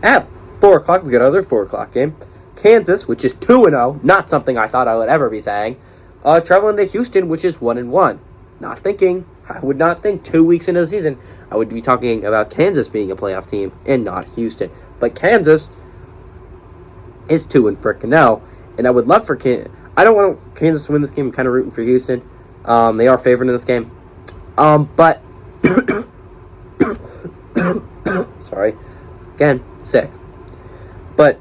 At 4 o'clock, we got another 4 o'clock game. Kansas, which is 2-0, not something I thought I would ever be saying. Traveling to Houston, which is 1-1. I would not think 2 weeks into the season, I would be talking about Kansas being a playoff team and not Houston. But Kansas is 2-0, and I would love for I don't want Kansas to win this game. I'm kind of rooting for Houston. They are favored in this game. But sorry, again, sick. But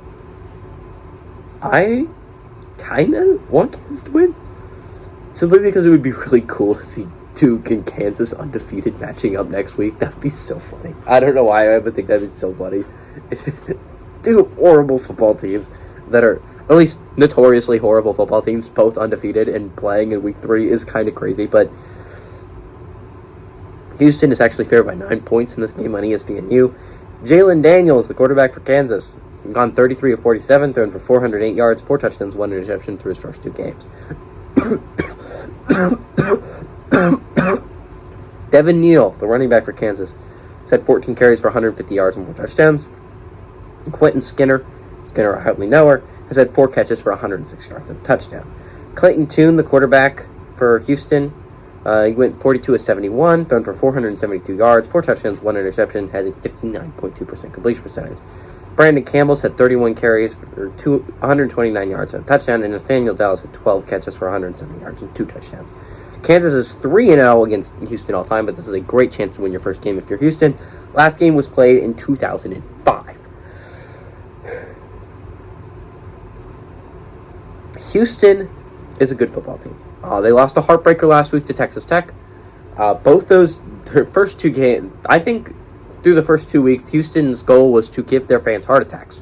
I kind of want Kansas to win, simply because it would be really cool to see Duke and Kansas undefeated matching up next week. That would be so funny. I don't know why I would think that would be so funny. Two horrible football teams that are, at least notoriously horrible football teams, both undefeated and playing in week 3 is kind of crazy. But Houston is actually favored by 9 points in this game on ESPNU. Jalen Daniels, the quarterback for Kansas, has gone 33 of 47, thrown for 408 yards, 4 touchdowns, 1 interception through his first 2 games. Devin Neal, the running back for Kansas, has had 14 carries for 150 yards and 4 touchdowns. Quentin Skinner I hardly know her, has had 4 catches for 106 yards and a touchdown. Clayton Tune, the quarterback for Houston, he went 42 of 71, thrown for 472 yards, 4 touchdowns, 1 interception, has a 59.2% completion percentage. Brandon Campbell had 31 carries for 129 yards and a touchdown, and Nathaniel Dallas had 12 catches for 170 yards and 2 touchdowns. Kansas is 3-0 against Houston all time, but this is a great chance to win your first game if you're Houston. Last game was played in 2005. Houston is a good football team. They lost a heartbreaker last week to Texas Tech. Their first 2 games, I think through the first 2 weeks, Houston's goal was to give their fans heart attacks.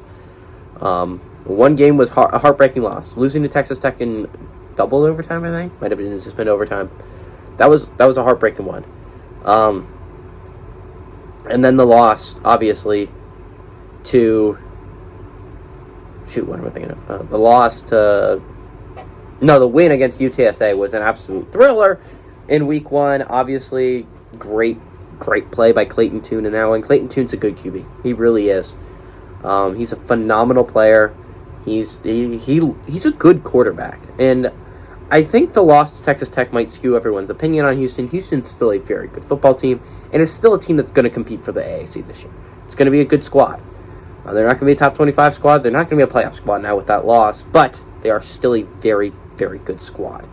One game was a heartbreaking loss. Losing to Texas Tech in double overtime, I think. Might have been just been overtime. That was a heartbreaking one. And then the loss, obviously, to... what am I thinking of? The win against UTSA was an absolute thriller in week 1. Obviously, great play by Clayton Tune in that one. Clayton Tune's a good QB. He really is. He's a phenomenal player. He's a good quarterback. And I think the loss to Texas Tech might skew everyone's opinion on Houston. Houston's still a very good football team, and it's still a team that's going to compete for the AAC this year. It's going to be a good squad. They're not going to be a top 25 squad. They're not going to be a playoff squad now with that loss, but they are still a very, very good squad.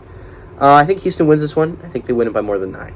I think Houston wins this one. I think they win it by more than 9.